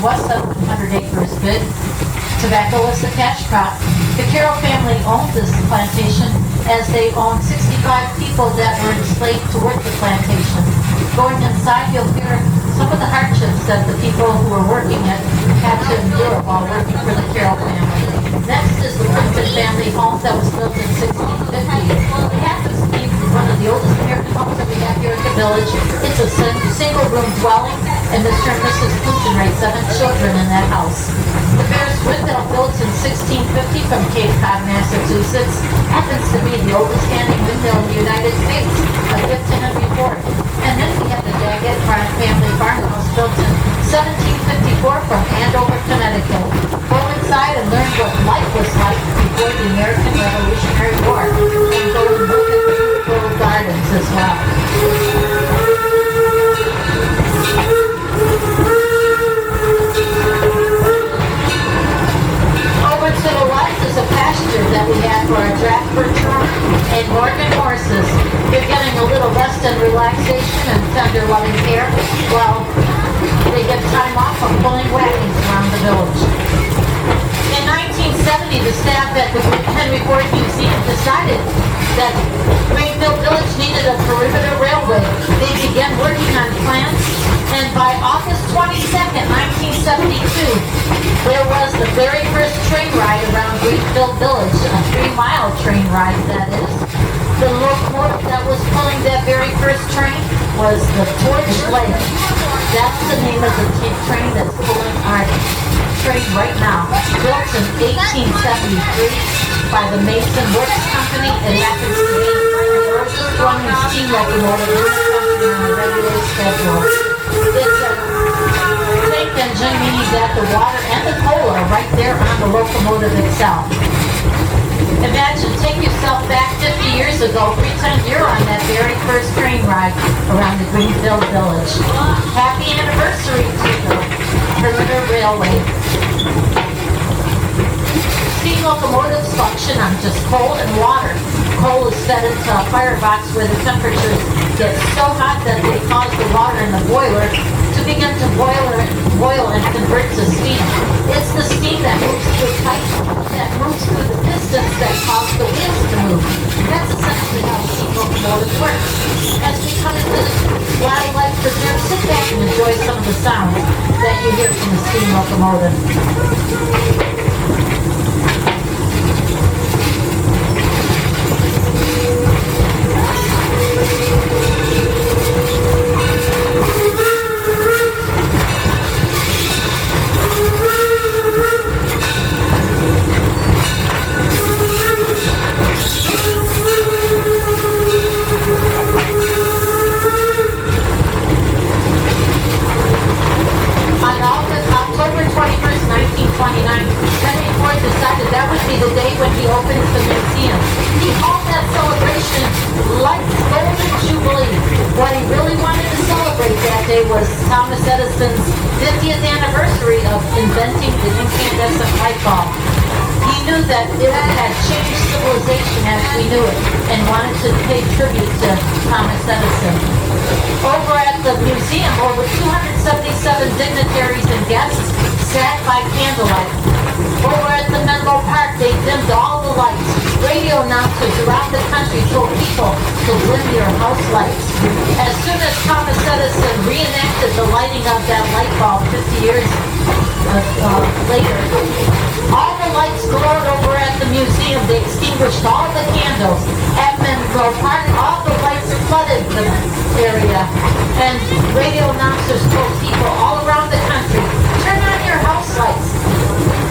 was 700 acres good. Tobacco was the cash crop. The Carroll family owned this plantation as they owned 65 people that were enslaved to work the plantation. Going inside, you'll hear some of the hardships that the people who were working it had to endure while working for the Carroll family. Next is the Plimpton family home that was built in 1650. It happens to be one of the oldest American homes that we have here at the village. It's a single-room dwelling, and Mr. and Mrs. Plimpton raised 7 children in that house. The Bears Windmill, built in 1650 from Cape Cod, Massachusetts, happens to be the oldest standing windmill in the United States, a gift to Henry Ford. And then we have the Daggett family farmhouse, built in 1754 from Andover, Connecticut. Go inside and learn what life was like before the American Revolutionary War, and go and look at the beautiful gardens as well. Over to the right is a pasture that we have for our draft Bertram and Morgan horses. They're getting a little rest and relaxation and tender loving care while they get time off from pulling wagons around the village. In 1970, the staff at the Henry Ford Museum decided that Greenfield Village needed a perimeter railway. They began working on plans, and by August 22nd, 1972, there was the very first train ride around Greenfield Village, a 3-mile train ride, that is. The locomotive that was pulling that very first train was the Torch Lake. That's the name of the train that's pulling our train right now. Built in 1873 by the Mason Works Company. It happens to be the oldest running steam locomotive in the country on a regular schedule. It's a tank engine, meaning that the water and the coal are right there on the locomotive itself. Imagine, take yourself back 50 years ago, pretend you're on that very first train ride around the Greenfield Village. Happy anniversary to the perimeter railway. Steam locomotives function on just coal and water. Coal is fed into a firebox where the temperatures get so hot that they cause the water in the boiler to begin to boil and convert to steam. It's the steam that moves through pipe, that moves through the pistons that cause the wheels to move. That's essentially how steam locomotives work. As we come into the wildlife preserve, sit back and enjoy some of the sounds that you hear from the steam locomotive. The day when he opens the museum. He called that celebration Life's Golden Jubilee. What he really wanted to celebrate that day was Thomas Edison's 50th anniversary of inventing the incandescent light bulb. He knew that it had changed civilization as we knew it and wanted to pay tribute to Thomas Edison. Over at the museum, over 277 dignitaries and guests sat by candlelight. Over at the Menlo Park, they dimmed all the lights. Radio announcers around the country told people to dim your house lights. As soon as Thomas Edison reenacted the lighting of that light bulb 50 years later, all the lights glowed over at the museum. They extinguished all the candles. At Menlo Park, all the lights flooded the area. And radio announcers told people all around the country, turn on your house lights.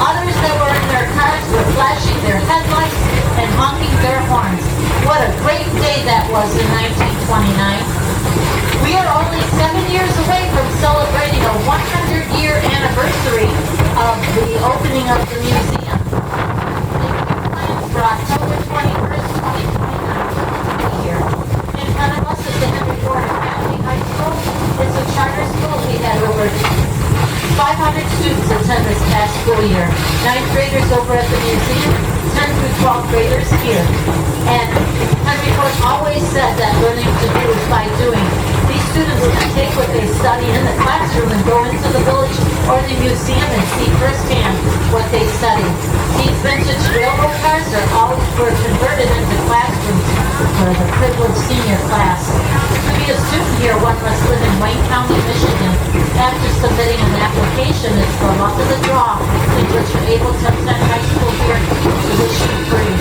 Others that were in their cars were flashing their headlights and honking their horns. What a great day that was in 1929. We are only 7 years away from celebrating a 100-year anniversary of the opening of the museum. Plans for October 21st, 2029 here. In front of us is the Henry Ford Academy High School. It's a charter school. We had over 500 students attend this past school year. 9th graders over at the museum, 10 through 12th graders here. And Henry Ford always said that learning to do is by doing. These students students can take what they study in the classroom and go into the village or the museum and see firsthand what they study. These vintage railroad cars were converted into classrooms for the privileged senior class. To be a student here, one must live in Wayne County, Michigan. After submitting an application, it's the luck of the draw in which you're able to attend high school here tuition-free.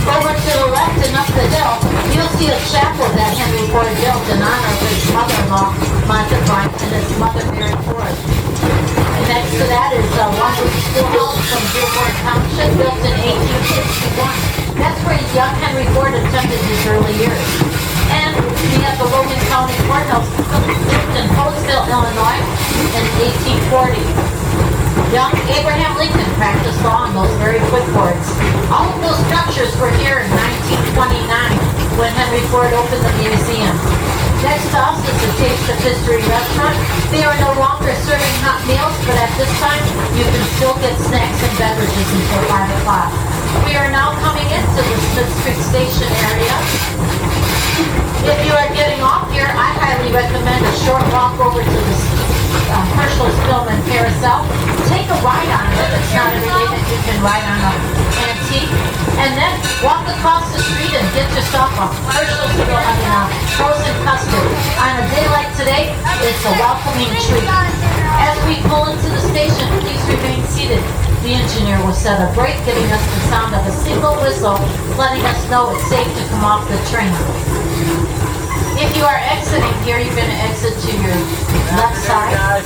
Over to the left and up the hill, you'll see a chapel that Henry Ford built in honor of his mother-in-law, Martha Bryant, and his mother, Mary Ford. And next to that is a one-room schoolhouse from Dearborn Township, built in 1861. That's where young Henry Ford attended his early years. And we have the Logan County Courthouse, built in Postville, Illinois, in 1840. Young Abraham Lincoln practiced law on those very footboards. All of those structures were here in 1929 when Henry Ford opened the museum. Next to us is the Taste of History restaurant. They are no longer serving hot meals, but at this time you can still get snacks and beverages until 5 o'clock. We are now coming into the Susquehanna Station area. If you are getting off here, I highly recommend a short walk over to the Herschel's Film and Carousel. Take a ride on it. It's not every day that you can ride on an antique. And then walk across the street and get yourself a Herschel's frozen custard. On a day like today, it's a welcoming treat. As we pull into the station, please remain seated. The engineer will set a brake, giving us the sound of a single whistle, letting us know it's safe to come off the train. If you are exiting here, you're going to exit to your left side.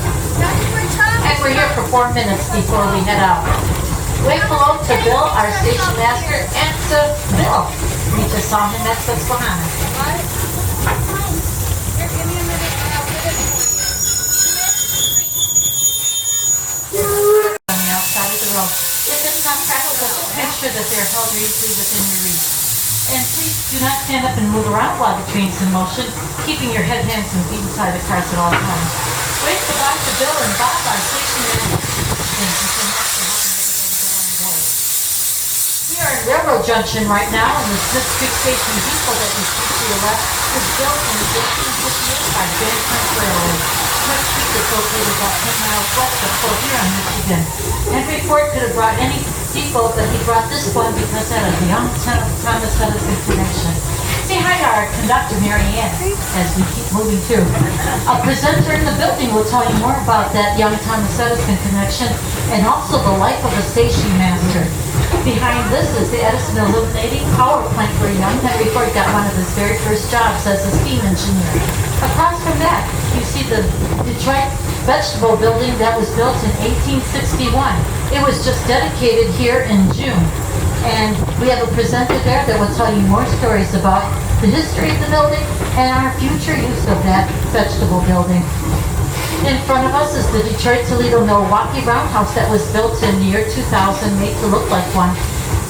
And we're here for 4 minutes before we head out. Wave hello to Bill, our station master, and to Bill. We just saw him at Susquehanna. On the outside of the road. If it's not practical, make sure that they're held easily within your reach. And please do not stand up and move around while the train's in motion, keeping your head, hands, and feet inside the cars at all times. Wait for Dr. Bill and Bob, our station manager. Thank you so much for helping everybody get on board. We are in Railroad Junction right now, and the Smith Creek Station depot that you see to your left was built in 1858 by Greenfield Village. Smith Creek is located about 10 miles west of Fort Huron, Michigan. Henry Ford could have brought any depot, but he brought this one because it had a young Thomas Edison connection. Say hi to our conductor, Mary Ann, as we keep moving through. A presenter in the building will tell you more about that young Thomas Edison connection and also the life of a station master. Behind this is the Edison illuminating power plant where young Henry Ford got one of his very first jobs as a steam engineer. Across from that, you see the Detroit vegetable building that was built in 1861. It was just dedicated here in June. And we have a presenter there that will tell you more stories about the history of the building and our future use of that vegetable building. In front of us is the Detroit, Toledo, Milwaukee Roundhouse that was built in the year 2000, made to look like one,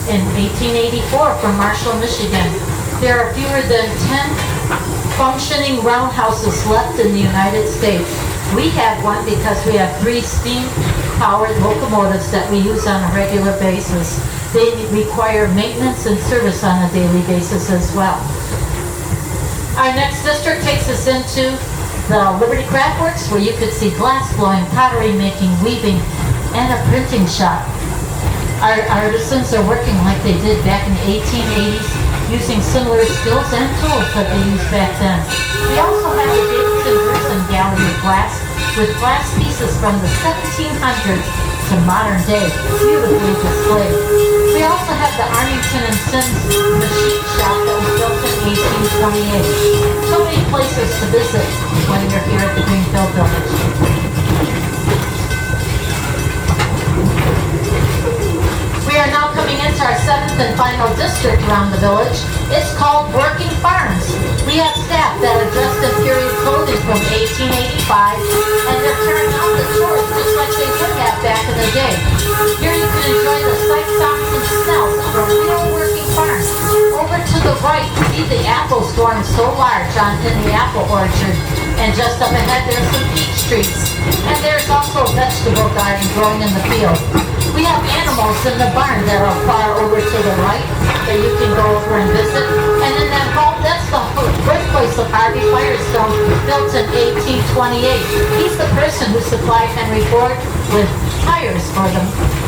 in 1884 from Marshall, Michigan. There are fewer than 10 functioning roundhouses left in the United States. We have one because we have 3 steam-powered locomotives that we use on a regular basis. They require maintenance and service on a daily basis as well. Our next district takes us into the Liberty Craftworks, where you could see glass blowing, pottery making, weaving, and a printing shop. Our artisans are working like they did back in the 1880s, using similar skills and tools that they used back then. We also have the Edison gallery of glass, with glass pieces from the 1700s to modern day, beautifully displayed. We also have the Armington and Sims machine shop that was built in 1828. So many places to visit when you're here at the Greenfield Village. We are now coming into our 7th and final district around the village. It's called Working Farms. We have staff that are dressed in period clothing from 1885, and they're carrying out the chores just like they would have back in the day. Here you can enjoy the sight, sounds, and smells of a real working farm. the right, see the apples growing so large in the apple orchard. And just up ahead, there's some peach trees. And there's also a vegetable garden growing in the field. We have animals in the barn that are far over to the right that you can go over and visit. And in that home, that's the birthplace of Harvey Firestone, built in 1828. He's the person who supplied Henry Ford with tires for the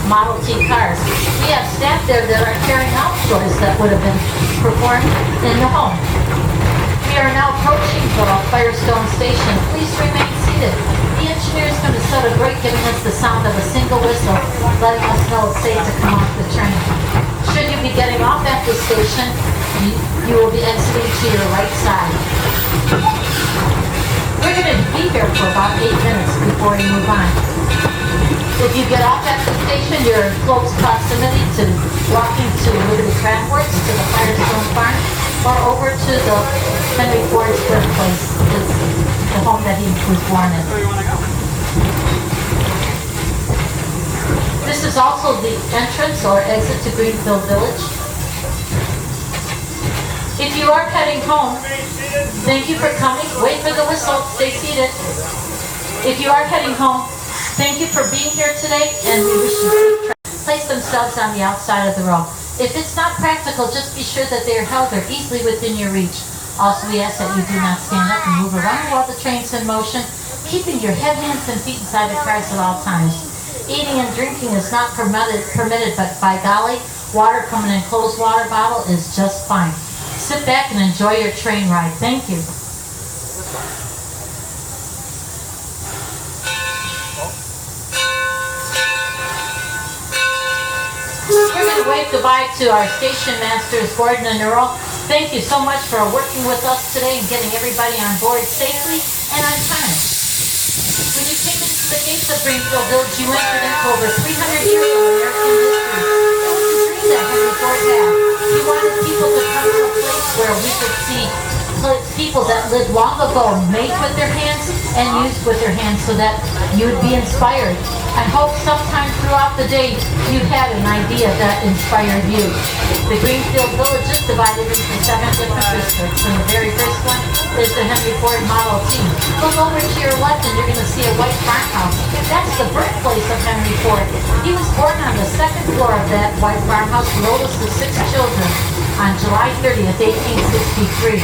Model T cars. We have staff there that are carrying out chores that would have been performed in the home. We are now approaching the Firestone Station. Please remain seated. The engineer is going to set a brake, giving us the sound of a single whistle, letting us know it's safe to come off the train. Should you be getting off at the station, you will be exiting to your right side. We're going to be here for about 8 minutes before you move on. If you get off at the station, you're in close proximity to walking to Liberty Craftworks, to the Firestone Farm, or over to the Henry Ford's birthplace, the home that he was born in. This is also the entrance or exit to Greenfield Village. If you are heading home, thank you for coming. Wait for the whistle. Stay seated. If you are heading home, thank you for being here today, and we wish you safe travel. Place themselves on the outside of the row. If it's not practical, just be sure that they are held or easily within your reach. Also, we ask that you do not stand up and move around while the train's in motion, keeping your head, hands, and feet inside the cars at all times. Eating and drinking is not permitted, but by golly, water from an enclosed water bottle is just fine. Sit back and enjoy your train ride. Thank you. We're going to wave goodbye to our station masters, Gordon and Earl. Thank you so much for working with us today and getting everybody on board safely and on time. When you came into the gates of Greenfield Village, you entered into over 300 years of American history. It was a dream that Henry Ford had. He wanted people to come to a place where we could see people that lived long ago, made with their hands and used with their hands, so that you would be inspired. I hope sometime throughout the day you had an idea that inspired you. The Greenfield Village is divided into 7 different districts, and the very first one is the Henry Ford Model T. Look over to your left and you're going to see a white farmhouse. That's the birthplace of Henry Ford. He was born on the 2nd floor of that white farmhouse, the oldest of 6 children, on July 30th, 1863.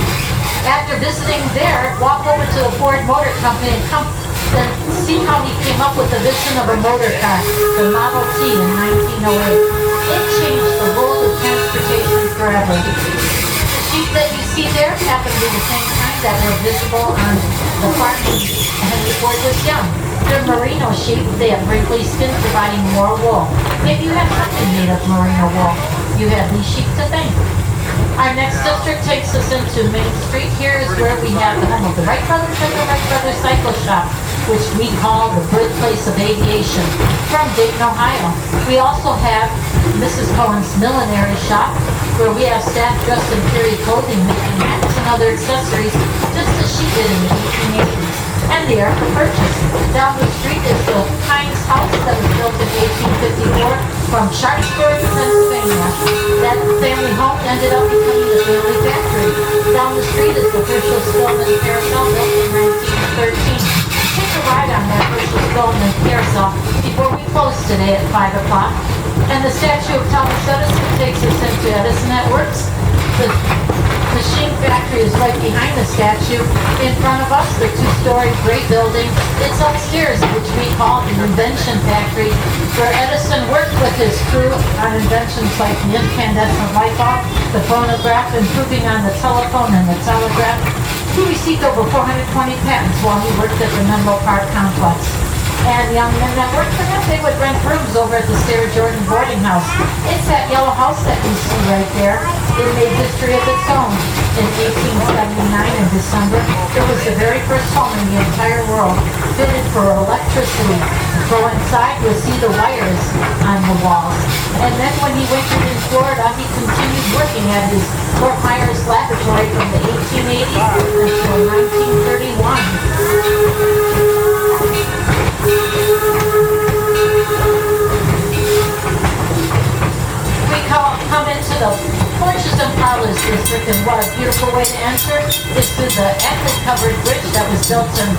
After visiting there, walk over to the Ford Motor Company and see how he came up with the vision of a motor car, the Model T, in 1908. It changed the world of transportation forever. The sheep that you see there happen to be the same kind that were visible on the farm when Henry Ford was young. They're merino sheep. They have wrinkly skin, providing more wool. Maybe you have something made of merino wool. You have these sheep to thank. Our next district takes us into Main Street. Here is where we have the home of the Wright Brothers and the Wright Brothers Cycle Shop, which we call the birthplace of aviation, from Dayton, Ohio. We also have Mrs. Cohen's Millinery Shop, where we have staff dressed in period clothing, making hats and other accessories, just as she did in the 1880s. And they are for purchase. Down the street is the Heinz House that was built in 1854 from Sharpsburg, Pennsylvania. That family home ended up becoming the family factory. Down the street is the Herschel Stillman Carousel, built in 1913. Take a ride on that Herschel Stillman Carousel before we close today at 5 o'clock. And the statue of Thomas Edison takes us into Edison at Works. The machine factory is right behind the statue. In front of us, the 2-story gray building. It's upstairs, which we call the Invention Factory, where Edison worked with his crew on inventions like the incandescent light bulb, the phonograph, improving on the telephone and the telegraph. He received over 420 patents while he worked at the Menlo Park complex. And young men that worked for him, they would rent rooms over at the Sarah Jordan boarding house. It's that yellow house that you see right there. It made history of its own. In 1879, in December, it was the very first home in the entire world fitted for electricity. Go inside, you'll see the wires on the walls. And then when he wintered in Florida, he continued working at his Fort Myers laboratory from the 1880s until 1931. We come into the porches and parlors district, and what a beautiful way to enter is through the attic-covered bridge that was built in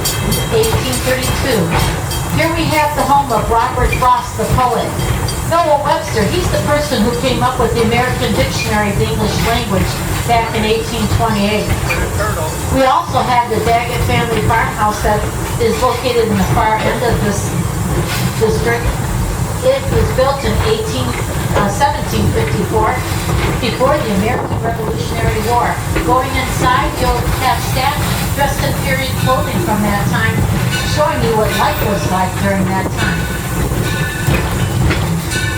1832. Here we have the home of Robert Frost, the poet. Noah Webster, he's the person who came up with the American Dictionary of the English Language back in 1828. We also have the Daggett family farmhouse that is located in the far end of this district. It was built in 1754, before the American Revolutionary War. Going inside, you'll have staff dressed in period clothing from that time, showing you what life was like during that time.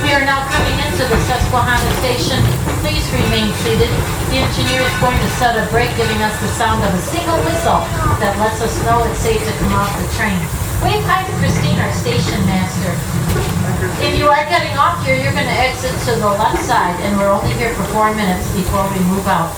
We are now coming into the Susquehanna Station. Please remain seated. The engineer is going to set a brake, giving us the sound of a single whistle that lets us know it's safe to come off the train. Wave hi to Christine, our station master. If you are getting off here, you're going to exit to the left side, and we're only here for 4 minutes before we move out.